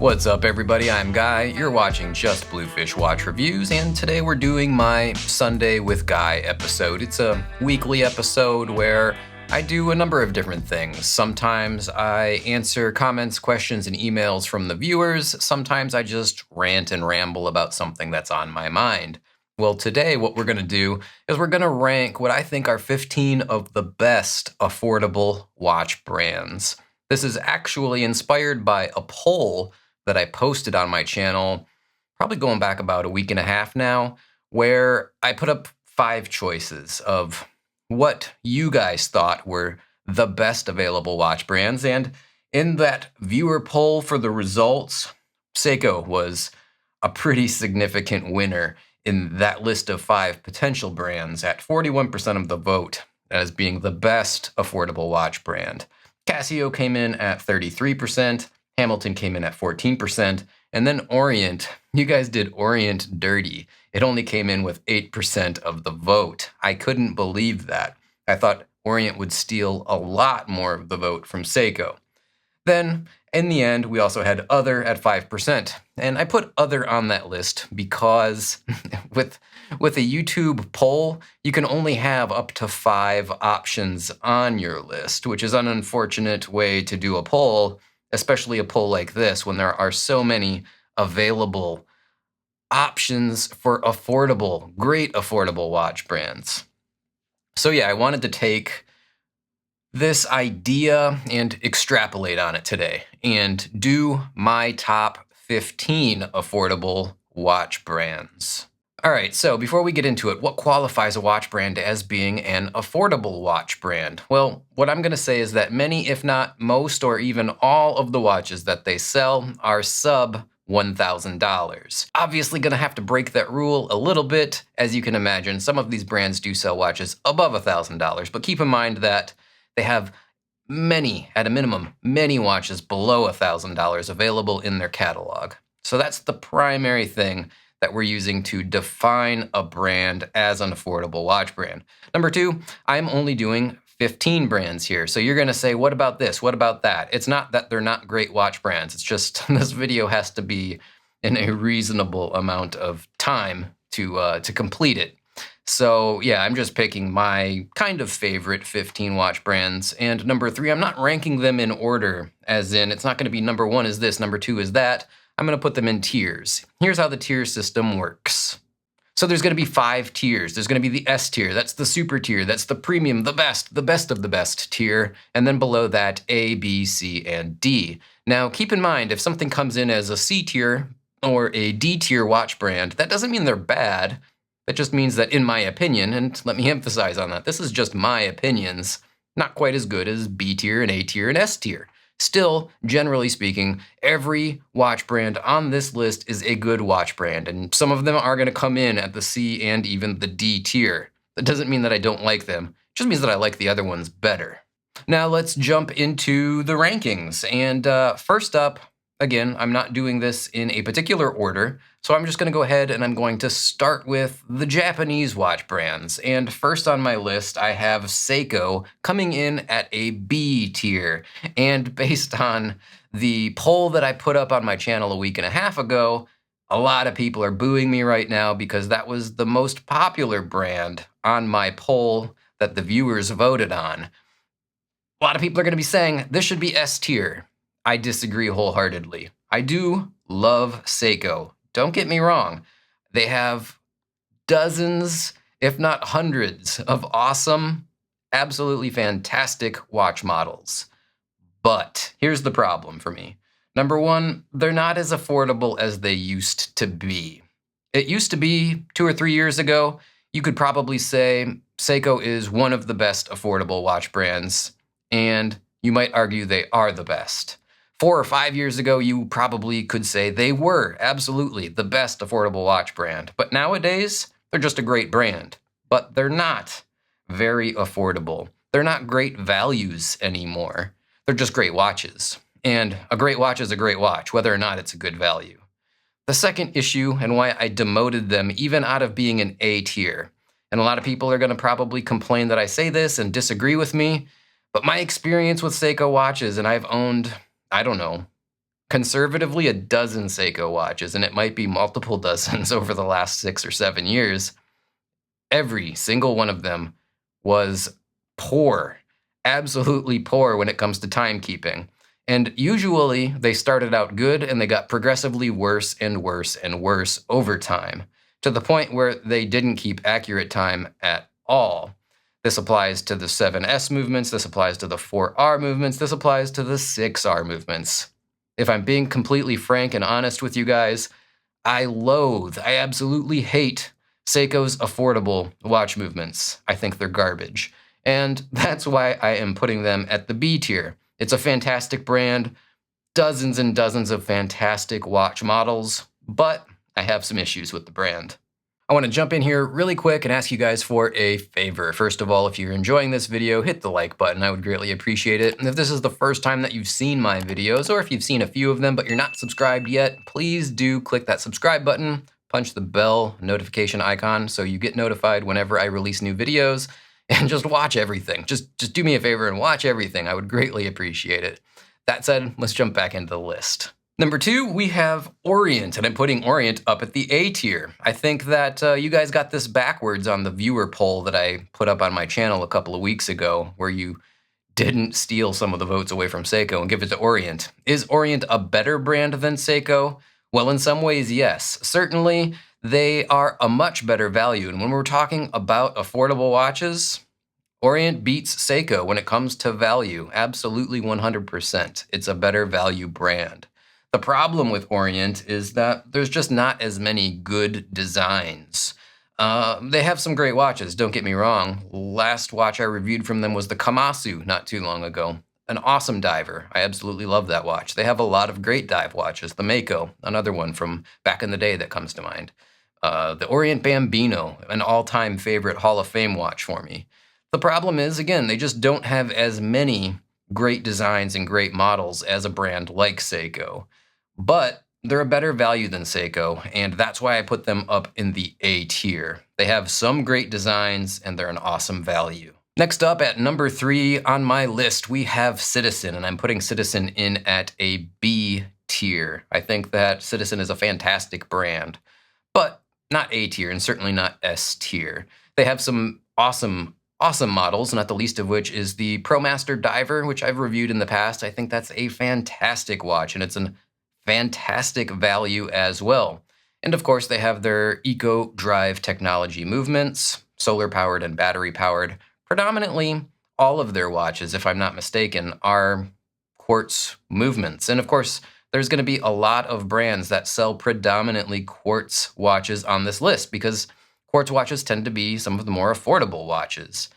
What's up, everybody? I'm Guy. You're watching Just Bluefish Watch Reviews, and today we're doing my Sunday with Guy episode. It's a weekly episode where I do a number of different things. Sometimes I answer comments, questions, and emails from the viewers. Sometimes I just rant and ramble about something that's on my mind. Well, today what we're going to do is we're going to rank what I think are 15 of the best affordable watch brands. This is actually inspired by a poll that I posted on my channel, probably going back about a week and a half now, where I put up 5 choices of what you guys thought were the best available watch brands. And in that viewer poll for the results, Seiko was a pretty significant winner in that list of 5 potential brands at 41% of the vote as being the best affordable watch brand. Casio came in at 33%. Hamilton came in at 14%, and then Orient, you guys did Orient dirty. It only came in with 8% of the vote. I couldn't believe that. I thought Orient would steal a lot more of the vote from Seiko. Then, in the end, we also had Other at 5%, and I put Other on that list because with a YouTube poll, you can only have up to 5 options on your list, which is an unfortunate way to do a poll, especially a poll like this, when there are so many available options for great affordable watch brands. So yeah, I wanted to take this idea and extrapolate on it today and do my top 15 affordable watch brands. All right, so before we get into it, what qualifies a watch brand as being an affordable watch brand? Well, what I'm going to say is that many, if not most, or even all of the watches that they sell are sub $1,000. Obviously going to have to break that rule a little bit. As you can imagine, some of these brands do sell watches above $1,000, but keep in mind that they have many, at a minimum, many watches below $1,000 available in their catalog. So that's the primary thing that we're using to define a brand as an affordable watch brand. Number 2, I'm only doing 15 brands here. So you're going to say, what about this? What about that? It's not that they're not great watch brands. It's just this video has to be in a reasonable amount of time to complete it. So yeah, I'm just picking my kind of favorite 15 watch brands. And number 3, I'm not ranking them in order, as in it's not going to be number 1 is this, number 2 is that. I'm going to put them in tiers. Here's how the tier system works. So there's going to be 5 tiers. There's going to be the S tier, that's the super tier, that's the premium, the best of the best tier, and then below that, A, B, C, and D. Now, keep in mind, if something comes in as a C tier or a D tier watch brand, that doesn't mean they're bad. That just means that, in my opinion, and let me emphasize on that, this is just my opinions, not quite as good as B tier and A tier and S tier. Still, generally speaking, every watch brand on this list is a good watch brand, and some of them are going to come in at the C and even the D tier. That doesn't mean that I don't like them, it just means that I like the other ones better. Now let's jump into the rankings, and first up, again, I'm not doing this in a particular order, so I'm just going to go ahead and I'm going to start with the Japanese watch brands. And first on my list, I have Seiko coming in at a B tier. And based on the poll that I put up on my channel a week and a half ago, a lot of people are booing me right now because that was the most popular brand on my poll that the viewers voted on. A lot of people are going to be saying this should be S tier. I disagree wholeheartedly. I do love Seiko. Don't get me wrong. They have dozens, if not hundreds, of awesome, absolutely fantastic watch models. But here's the problem for me. Number 1, they're not as affordable as they used to be. It used to be 2 or 3 years ago, you could probably say Seiko is one of the best affordable watch brands, and you might argue they are the best. 4 or 5 years ago, you probably could say they were absolutely the best affordable watch brand. But nowadays, they're just a great brand. But they're not very affordable. They're not great values anymore. They're just great watches. And a great watch is a great watch, whether or not it's a good value. The second issue, and why I demoted them even out of being an A tier, and a lot of people are going to probably complain that I say this and disagree with me, but my experience with Seiko watches, and I've owned, I don't know, conservatively a dozen Seiko watches, and it might be multiple dozens over the last 6 or 7 years. Every single one of them was poor, absolutely poor when it comes to timekeeping. And usually they started out good and they got progressively worse and worse and worse over time, to the point where they didn't keep accurate time at all. This applies to the 7S movements, this applies to the 4R movements, this applies to the 6R movements. If I'm being completely frank and honest with you guys, I absolutely hate Seiko's affordable watch movements. I think they're garbage. And that's why I am putting them at the B tier. It's a fantastic brand, dozens and dozens of fantastic watch models, but I have some issues with the brand. I want to jump in here really quick and ask you guys for a favor. First of all, if you're enjoying this video, hit the like button. I would greatly appreciate it. And if this is the first time that you've seen my videos, or if you've seen a few of them but you're not subscribed yet, please do click that subscribe button, punch the bell notification icon so you get notified whenever I release new videos, and just watch everything. Just do me a favor and watch everything. I would greatly appreciate it. That said, let's jump back into the list. Number 2, we have Orient, and I'm putting Orient up at the A tier. I think that you guys got this backwards on the viewer poll that I put up on my channel a couple of weeks ago, where you didn't steal some of the votes away from Seiko and give it to Orient. Is Orient a better brand than Seiko? Well, in some ways, yes. Certainly, they are a much better value, and when we're talking about affordable watches, Orient beats Seiko when it comes to value. Absolutely 100%. It's a better value brand. The problem with Orient is that there's just not as many good designs. They have some great watches, don't get me wrong. Last watch I reviewed from them was the Casio not too long ago. An awesome diver. I absolutely love that watch. They have a lot of great dive watches. The Mako, another one from back in the day that comes to mind. The Orient Bambino, an all-time favorite Hall of Fame watch for me. The problem is, again, they just don't have as many great designs and great models as a brand like Seiko. But they're a better value than Seiko, and that's why I put them up in the A tier. They have some great designs, and they're an awesome value. Next up, at number 3 on my list, we have Citizen, and I'm putting Citizen in at a B tier. I think that Citizen is a fantastic brand, but not A tier, and certainly not S tier. They have some awesome models, not the least of which is the ProMaster Diver, which I've reviewed in the past. I think that's a fantastic watch, and it's an fantastic value as well. And of course, they have their Eco Drive technology movements, solar powered and battery powered. Predominantly, all of their watches, if I'm not mistaken, are quartz movements. And of course, there's going to be a lot of brands that sell predominantly quartz watches on this list because quartz watches tend to be some of the more affordable watches.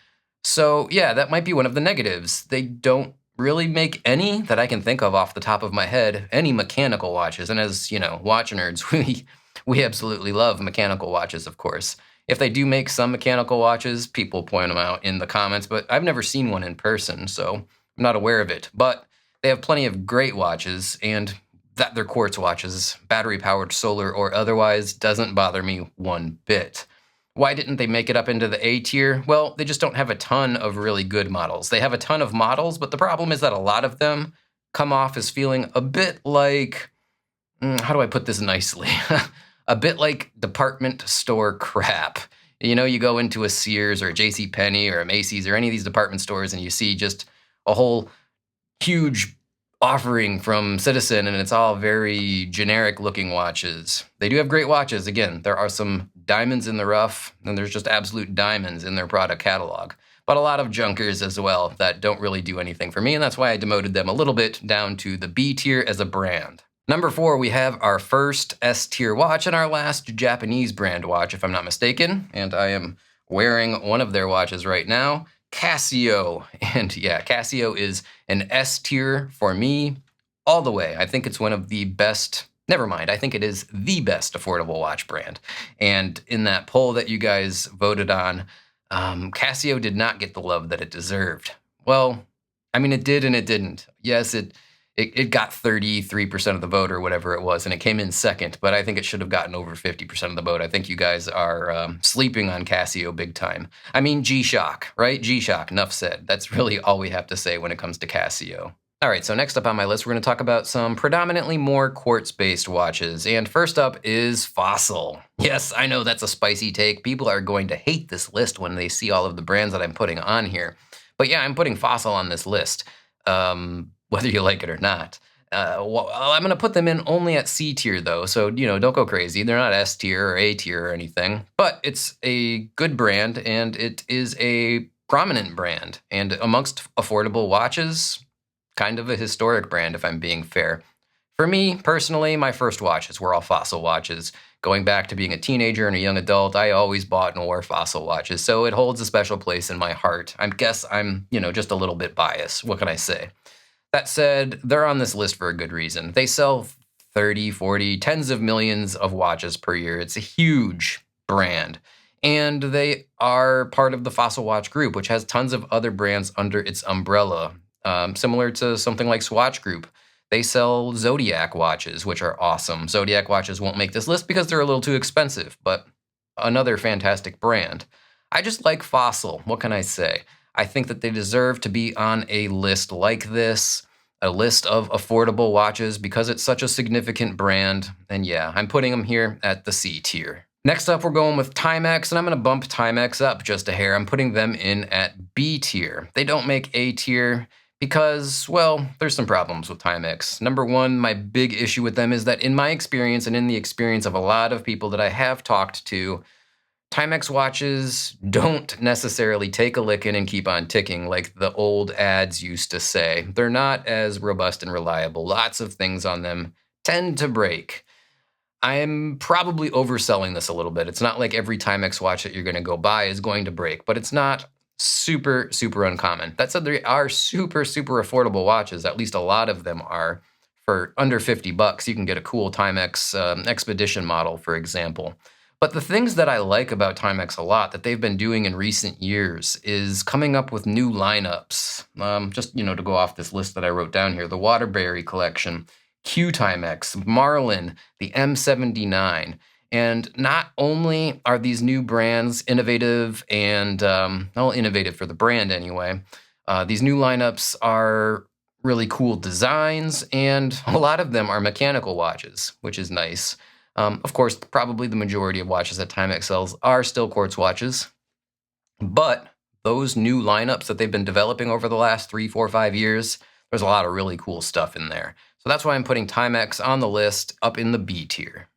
So yeah, that might be one of the negatives. They don't really make any that I can think of off the top of my head, any mechanical watches. And as you know, watch nerds, we absolutely love mechanical watches, of course. If they do make some mechanical watches, people point them out in the comments, but I've never seen one in person, so I'm not aware of it. But they have plenty of great watches, and that they're quartz watches, battery-powered, solar, or otherwise, doesn't bother me one bit. Why didn't they make it up into the A tier? Well, they just don't have a ton of really good models. They have a ton of models, but the problem is that a lot of them come off as feeling a bit like, how do I put this nicely? A bit like department store crap. You know, you go into a Sears or a JCPenney or a Macy's or any of these department stores and you see just a whole huge offering from Citizen, and it's all very generic looking watches. They do have great watches. Again, there are some diamonds in the rough, and there's just absolute diamonds in their product catalog. But a lot of junkers as well that don't really do anything for me, and that's why I demoted them a little bit down to the B tier as a brand. Number 4, we have our first S tier watch and our last Japanese brand watch, if I'm not mistaken. And I am wearing one of their watches right now. Casio. And yeah, Casio is an S tier for me all the way. I think it's one of the best, never mind, I think it is the best affordable watch brand. And in that poll that you guys voted on, Casio did not get the love that it deserved. Well, I mean, it did and it didn't. Yes, it got 33% of the vote or whatever it was, and it came in second, but I think it should have gotten over 50% of the vote. I think you guys are sleeping on Casio big time. I mean, G-Shock, right? G-Shock, enough said. That's really all we have to say when it comes to Casio. All right, so next up on my list, we're going to talk about some predominantly more quartz-based watches. And first up is Fossil. Yes, I know that's a spicy take. People are going to hate this list when they see all of the brands that I'm putting on here. But yeah, I'm putting Fossil on this list, whether you like it or not. Well, I'm going to put them in only at C tier, though, so, don't go crazy. They're not S tier or A tier or anything. But it's a good brand, and it is a prominent brand. And amongst affordable watches, kind of a historic brand, if I'm being fair. For me, personally, my first watches were all Fossil watches. Going back to being a teenager and a young adult, I always bought and wore Fossil watches, so it holds a special place in my heart. I guess I'm, just a little bit biased. What can I say? That said, they're on this list for a good reason. They sell 30, 40, tens of millions of watches per year. It's a huge brand. And they are part of the Fossil Watch Group, which has tons of other brands under its umbrella. Similar to something like Swatch Group. They sell Zodiac watches, which are awesome. Zodiac watches won't make this list because they're a little too expensive, but another fantastic brand. I just like Fossil. What can I say? I think that they deserve to be on a list like this, a list of affordable watches, because it's such a significant brand. And yeah, I'm putting them here at the C tier. Next up, we're going with Timex, and I'm going to bump Timex up just a hair. I'm putting them in at B tier. They don't make A tier because, well, there's some problems with Timex. Number one, my big issue with them is that in my experience and in the experience of a lot of people that I have talked to, Timex watches don't necessarily take a licking and keep on ticking like the old ads used to say. They're not as robust and reliable. Lots of things on them tend to break. I'm probably overselling this a little bit. It's not like every Timex watch that you're going to go buy is going to break, but it's not super, super uncommon. That said, they are super, super affordable watches. At least a lot of them are. For under $50, you can get a cool Timex Expedition model, for example. But the things that I like about Timex a lot that they've been doing in recent years is coming up with new lineups. Just, to go off this list that I wrote down here, the Waterbury collection, Q Timex, Marlin, the M79. And not only are these new brands innovative and, innovative for the brand anyway, these new lineups are really cool designs, and a lot of them are mechanical watches, which is nice. Of course, probably the majority of watches that Timex sells are still quartz watches, but those new lineups that they've been developing over the last 3, 4, 5 years, there's a lot of really cool stuff in there. So that's why I'm putting Timex on the list up in the B tier.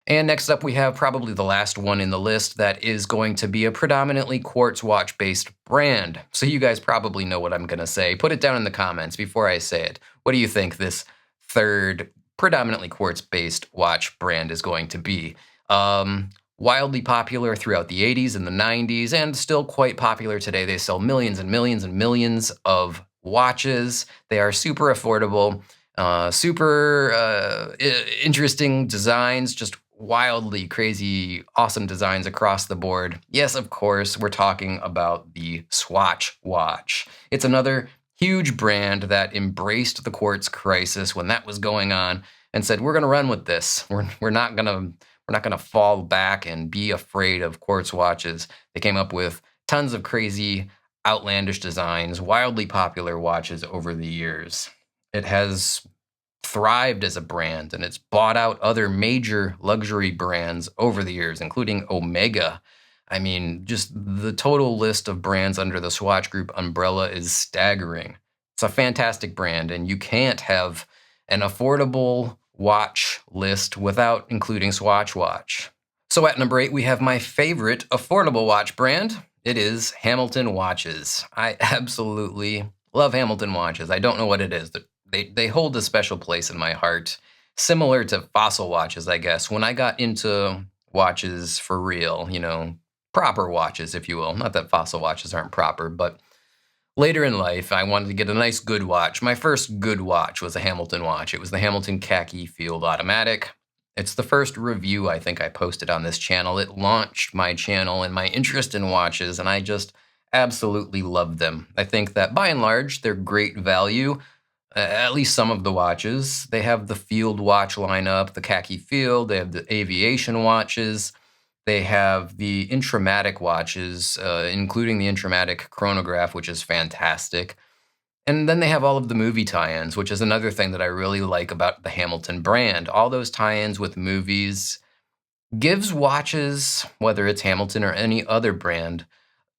And next up, we have probably the last one in the list that is going to be a predominantly quartz watch-based brand. So you guys probably know what I'm going to say. Put it down in the comments before I say it. What do you think this third predominantly quartz-based watch brand is going to be? Wildly popular throughout the 80s and the 90s, and still quite popular today. They sell millions and millions and millions of watches. They are super affordable, super interesting designs, just wildly crazy, awesome designs across the board. Yes, of course, we're talking about the Swatch watch. It's another huge brand that embraced the quartz crisis when that was going on and said, we're going to run with this. We're not going to fall back and be afraid of quartz watches. They came up with tons of crazy, outlandish designs, wildly popular watches over the years. It has thrived as a brand, and it's bought out other major luxury brands over the years, including Omega. I mean, just the total list of brands under the Swatch Group umbrella is staggering. It's a fantastic brand, and you can't have an affordable watch list without including Swatch Watch. So at number 8, we have my favorite affordable watch brand. It is Hamilton watches. I absolutely love Hamilton watches. I don't know what it is. They hold a special place in my heart, similar to Fossil watches, I guess. When I got into watches for real, proper watches, if you will. Not that Fossil watches aren't proper, but later in life, I wanted to get a nice good watch. My first good watch was a Hamilton watch. It was the Hamilton Khaki Field Automatic. It's the first review I think I posted on this channel. It launched my channel and my interest in watches, and I just absolutely love them. I think that by and large, they're great value. At least some of the watches. They have the field watch lineup, the khaki field. They have the aviation watches. They have the Intramatic watches, including the Intramatic chronograph, which is fantastic. And then they have all of the movie tie-ins, which is another thing that I really like about the Hamilton brand. All those tie-ins with movies gives watches, whether it's Hamilton or any other brand,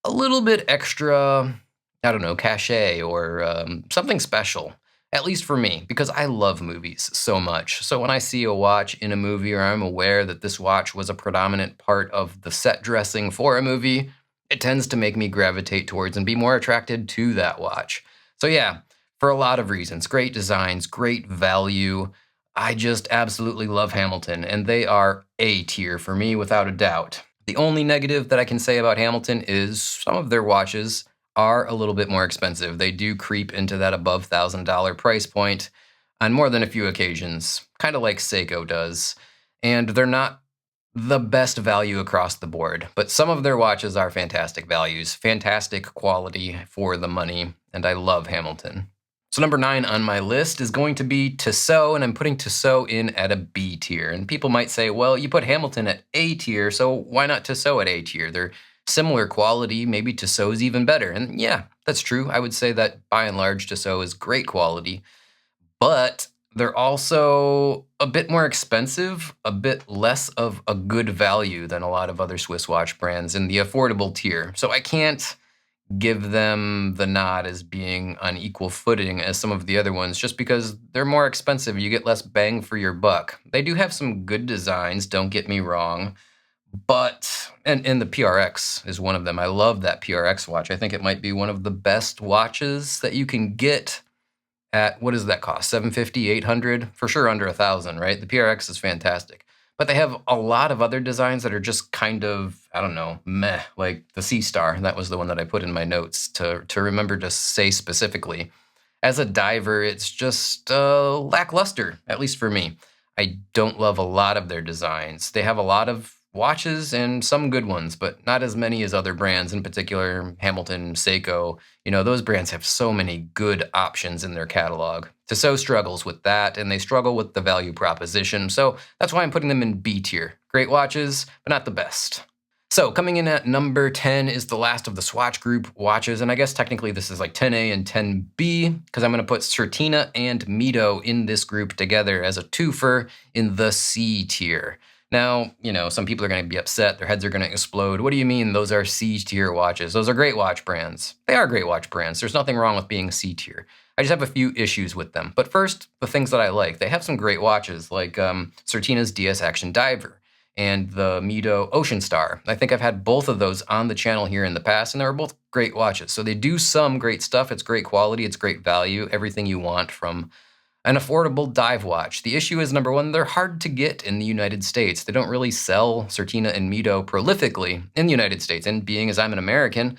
a little bit extra, I don't know, cachet or something special, at least for me, because I love movies so much. So when I see a watch in a movie or I'm aware that this watch was a predominant part of the set dressing for a movie, it tends to make me gravitate towards and be more attracted to that watch. So yeah, for a lot of reasons, great designs, great value. I just absolutely love Hamilton, and they are A tier for me without a doubt. The only negative that I can say about Hamilton is some of their watches are a little bit more expensive. They do creep into that above $1,000 price point on more than a few occasions, kind of like Seiko does. And they're not the best value across the board, but some of their watches are fantastic values, fantastic quality for the money, and I love Hamilton. So number 9 on my list is going to be Tissot, and I'm putting Tissot in at a B tier. And people might say, well, you put Hamilton at A tier, so why not Tissot at A tier? They're similar quality, maybe Tissot's even better. And yeah, that's true. I would say that by and large, Tissot is great quality, but they're also a bit more expensive, a bit less of a good value than a lot of other Swiss watch brands in the affordable tier. So I can't give them the nod as being on equal footing as some of the other ones, just because they're more expensive. You get less bang for your buck. They do have some good designs, don't get me wrong, but, and the PRX is one of them. I love that PRX watch. I think it might be one of the best watches that you can get at, what does that cost? $750, $800? For sure under $1,000, right? The PRX is fantastic. But they have a lot of other designs that are just kind of, I don't know, meh, like the Sea Star. That was the one that I put in my notes to remember to say specifically. As a diver, it's just lackluster, at least for me. I don't love a lot of their designs. They have a lot of watches and some good ones, but not as many as other brands, in particular Hamilton, Seiko. You know, those brands have so many good options in their catalog. Tissot struggles with that, and they struggle with the value proposition, so that's why I'm putting them in B tier. Great watches, but not the best. So coming in at number 10 is the last of the Swatch Group watches, and I guess technically this is like 10A and 10B, because I'm going to put Certina and Mido in this group together as a twofer in the C tier. Now, you know, some people are going to be upset. Their heads are going to explode. What do you mean those are C-tier watches? Those are great watch brands. They are great watch brands. There's nothing wrong with being C-tier. I just have a few issues with them. But first, the things that I like. They have some great watches, like Certina's DS Action Diver and the Mido Ocean Star. I think I've had both of those on the channel here in the past, and they were both great watches. So they do some great stuff. It's great quality. It's great value. Everything you want from an affordable dive watch. The issue is, number one, they're hard to get in the United States. They don't really sell Certina and Mido prolifically in the United States. And being as I'm an American,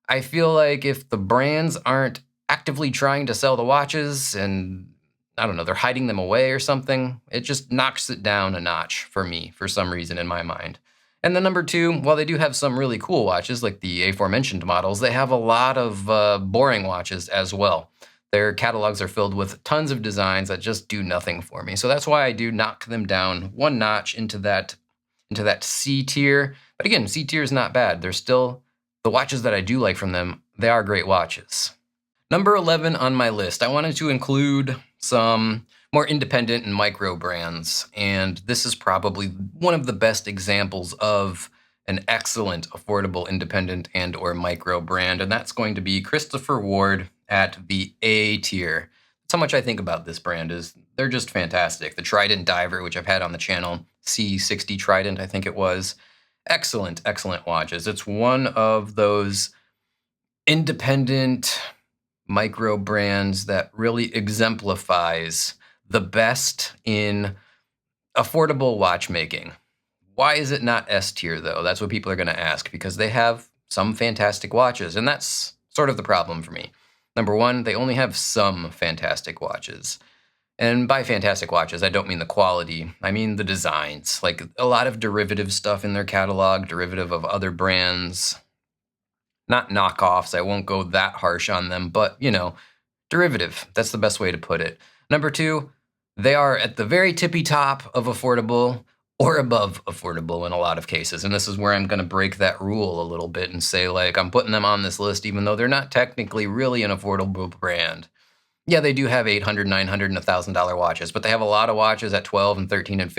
I feel like if the brands aren't actively trying to sell the watches and, I don't know, they're hiding them away or something, it just knocks it down a notch for me, for some reason in my mind. And then number two, while they do have some really cool watches, like the aforementioned models, they have a lot of boring watches as well. Their catalogs are filled with tons of designs that just do nothing for me. So that's why I do knock them down one notch into that C tier. But again, C tier is not bad. They're still, the watches that I do like from them, they are great watches. Number 11 on my list, I wanted to include some more independent and micro brands. And this is probably one of the best examples of an excellent, affordable, independent and or micro brand. And that's going to be Christopher Ward at the A tier. That's how much I think about this brand. Is they're just fantastic. The Trident Diver, which I've had on the channel, C60 Trident, I think it was. Excellent, excellent watches. It's one of those independent micro brands that really exemplifies the best in affordable watchmaking. Why is it not S tier though? That's what people are going to ask, because they have some fantastic watches, and that's sort of the problem for me. Number one, they only have some fantastic watches. And by fantastic watches, I don't mean the quality, I mean the designs. Like a lot of derivative stuff in their catalog, derivative of other brands. Not knockoffs, I won't go that harsh on them, but you know, derivative. That's the best way to put it. Number two, they are at the very tippy top of affordable, or above affordable in a lot of cases. And this is where I'm going to break that rule a little bit and say, like, I'm putting them on this list even though they're not technically really an affordable brand. Yeah, they do have $800, $900, and $1,000 watches, but they have a lot of watches at $1,200 and $1,300 and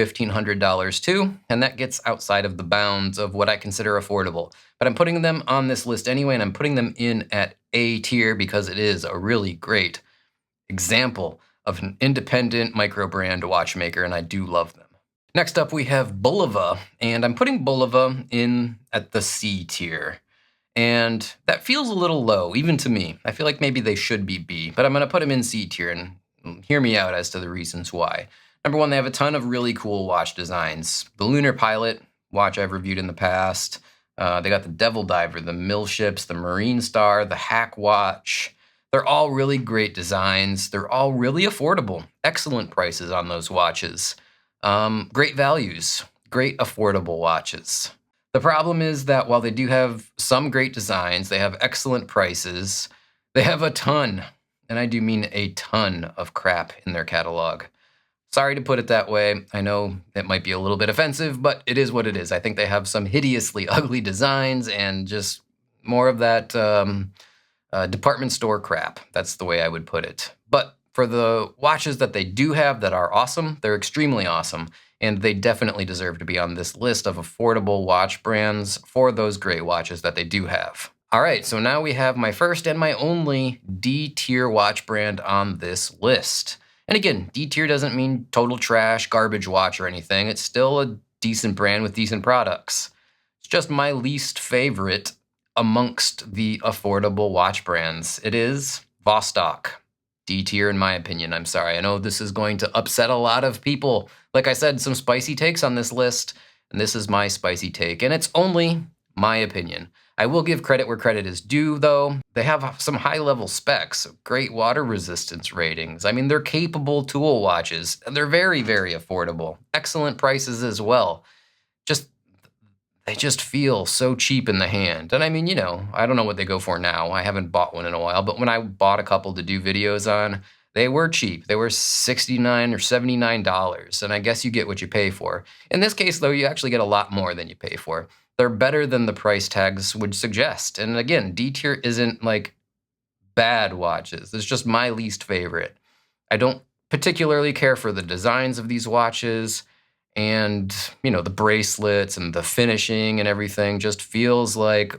$1,500 too, and that gets outside of the bounds of what I consider affordable. But I'm putting them on this list anyway, and I'm putting them in at A tier because it is a really great example of an independent micro brand watchmaker, and I do love them. Next up, we have Bulova, and I'm putting Bulova in at the C tier. And that feels a little low, even to me. I feel like maybe they should be B, but I'm going to put them in C tier and hear me out as to the reasons why. Number one, they have a ton of really cool watch designs. The Lunar Pilot watch I've reviewed in the past. They got the Devil Diver, the Mill Ships, the Marine Star, the Hack Watch. They're all really great designs. They're all really affordable. Excellent prices on those watches. Great values. Great affordable watches. The problem is that while they do have some great designs, they have excellent prices, they have a ton, and I do mean a ton of crap in their catalog. Sorry to put it that way. I know it might be a little bit offensive, but it is what it is. I think they have some hideously ugly designs and just more of that department store crap. That's the way I would put it. But for the watches that they do have that are awesome, they're extremely awesome. And they definitely deserve to be on this list of affordable watch brands for those great watches that they do have. All right, so now we have my first and my only D tier watch brand on this list. And again, D tier doesn't mean total trash, garbage watch or anything. It's still a decent brand with decent products. It's just my least favorite amongst the affordable watch brands. It is Vostok. D tier in my opinion. I'm sorry. I know this is going to upset a lot of people. Like I said, some spicy takes on this list, and this is my spicy take, and it's only my opinion. I will give credit where credit is due, though. They have some high-level specs, great water resistance ratings. I mean, they're capable tool watches, and they're very, very affordable. Excellent prices as well. They just feel so cheap in the hand. And I mean, I don't know what they go for now. I haven't bought one in a while, but when I bought a couple to do videos on, they were cheap. They were $69 or $79, and I guess you get what you pay for. In this case, though, you actually get a lot more than you pay for. They're better than the price tags would suggest. And again, D tier isn't like bad watches. It's just my least favorite. I don't particularly care for the designs of these watches. And, the bracelets and the finishing and everything just feels like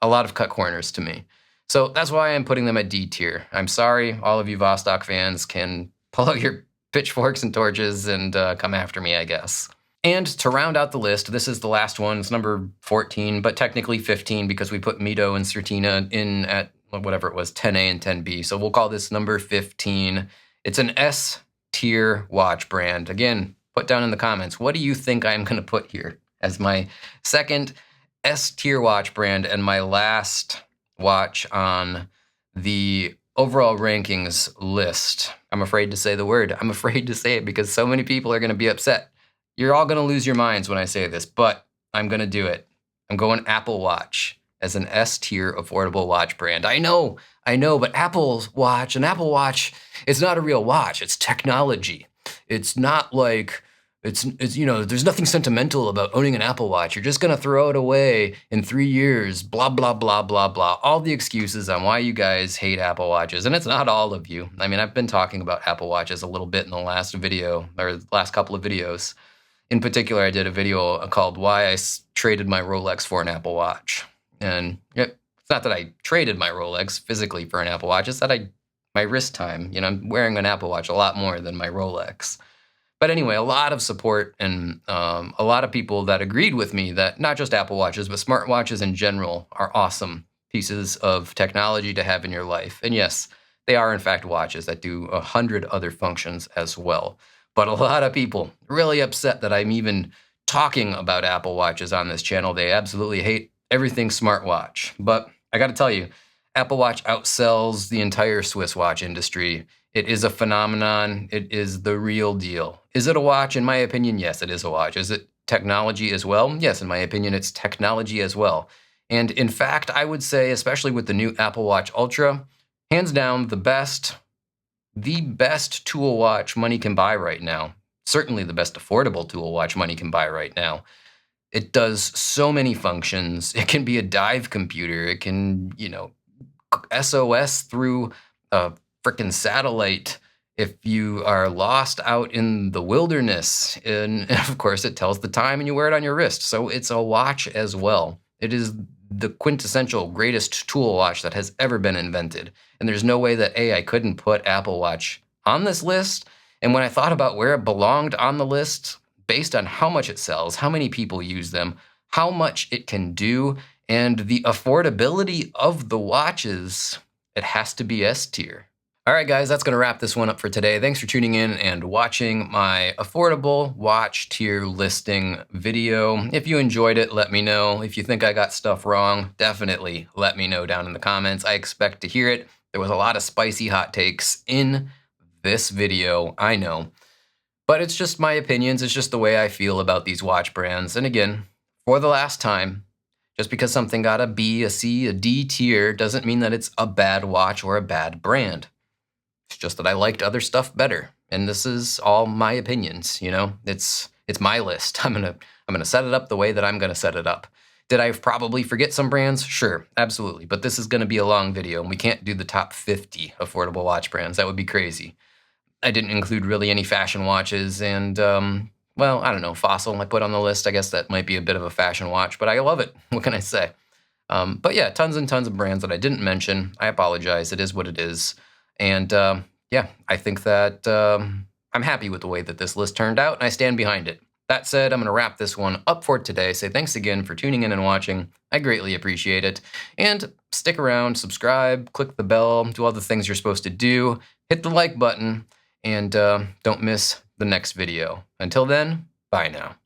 a lot of cut corners to me. So that's why I'm putting them at D tier. I'm sorry, all of you Vostok fans can pull out your pitchforks and torches and come after me, I guess. And to round out the list, this is the last one. It's number 14, but technically 15 because we put Mido and Certina in at whatever it was, 10A and 10B. So we'll call this number 15. It's an S tier watch brand. Again, put down in the comments, what do you think I'm going to put here as my second S tier watch brand and my last watch on the overall rankings list? I'm afraid to say the word. I'm afraid to say it because so many people are going to be upset. You're all going to lose your minds when I say this, but I'm going to do it. I'm going Apple Watch as an S tier affordable watch brand. I know, but Apple Watch, it's not a real watch. It's technology. It's not like, it's there's nothing sentimental about owning an Apple Watch. You're just going to throw it away in 3 years, blah, blah, blah, blah, blah. All the excuses on why you guys hate Apple Watches. And it's not all of you. I mean, I've been talking about Apple Watches a little bit in the last video, or the last couple of videos. In particular, I did a video called Why I Traded My Rolex for an Apple Watch. And it's not that I traded my Rolex physically for an Apple Watch. It's that my wrist time, I'm wearing an Apple Watch a lot more than my Rolex. But anyway, a lot of support and a lot of people that agreed with me that not just Apple Watches, but smartwatches in general are awesome pieces of technology to have in your life. And yes, they are in fact watches that do 100 other functions as well. But a lot of people really upset that I'm even talking about Apple Watches on this channel. They absolutely hate everything smartwatch. But I got to tell you, Apple Watch outsells the entire Swiss watch industry. It is a phenomenon. It is the real deal. Is it a watch? In my opinion, yes, it is a watch. Is it technology as well? Yes, in my opinion, it's technology as well. And in fact, I would say, especially with the new Apple Watch Ultra, hands down, the best tool watch money can buy right now. certainly the best affordable tool watch money can buy right now. It does so many functions. It can be a dive computer. It can, SOS through a frickin' satellite if you are lost out in the wilderness. And of course, it tells the time and you wear it on your wrist. So it's a watch as well. It is the quintessential greatest tool watch that has ever been invented. And there's no way that I couldn't put Apple Watch on this list. And when I thought about where it belonged on the list, based on how much it sells, how many people use them, how much it can do, and the affordability of the watches, it has to be S tier. All right, guys, that's going to wrap this one up for today. Thanks for tuning in and watching my affordable watch tier listing video. If you enjoyed it, let me know. If you think I got stuff wrong, definitely let me know down in the comments. I expect to hear it. There was a lot of spicy hot takes in this video, I know. But it's just my opinions. It's just the way I feel about these watch brands. And again, for the last time, just because something got a B, a C, a D tier doesn't mean that it's a bad watch or a bad brand. It's just that I liked other stuff better. And this is all my opinions, It's my list. I'm gonna set it up the way that I'm gonna set it up. Did I probably forget some brands? Sure, absolutely. But this is gonna be a long video and we can't do the top 50 affordable watch brands. That would be crazy. I didn't include really any fashion watches and, well, I don't know, Fossil I put on the list. I guess that might be a bit of a fashion watch, but I love it. What can I say? But yeah, tons and tons of brands that I didn't mention. I apologize. It is what it is. And yeah, I think that I'm happy with the way that this list turned out, and I stand behind it. That said, I'm going to wrap this one up for today. Say thanks again for tuning in and watching. I greatly appreciate it. And stick around, subscribe, click the bell, do all the things you're supposed to do. Hit the like button, and don't miss the next video. Until then, bye now.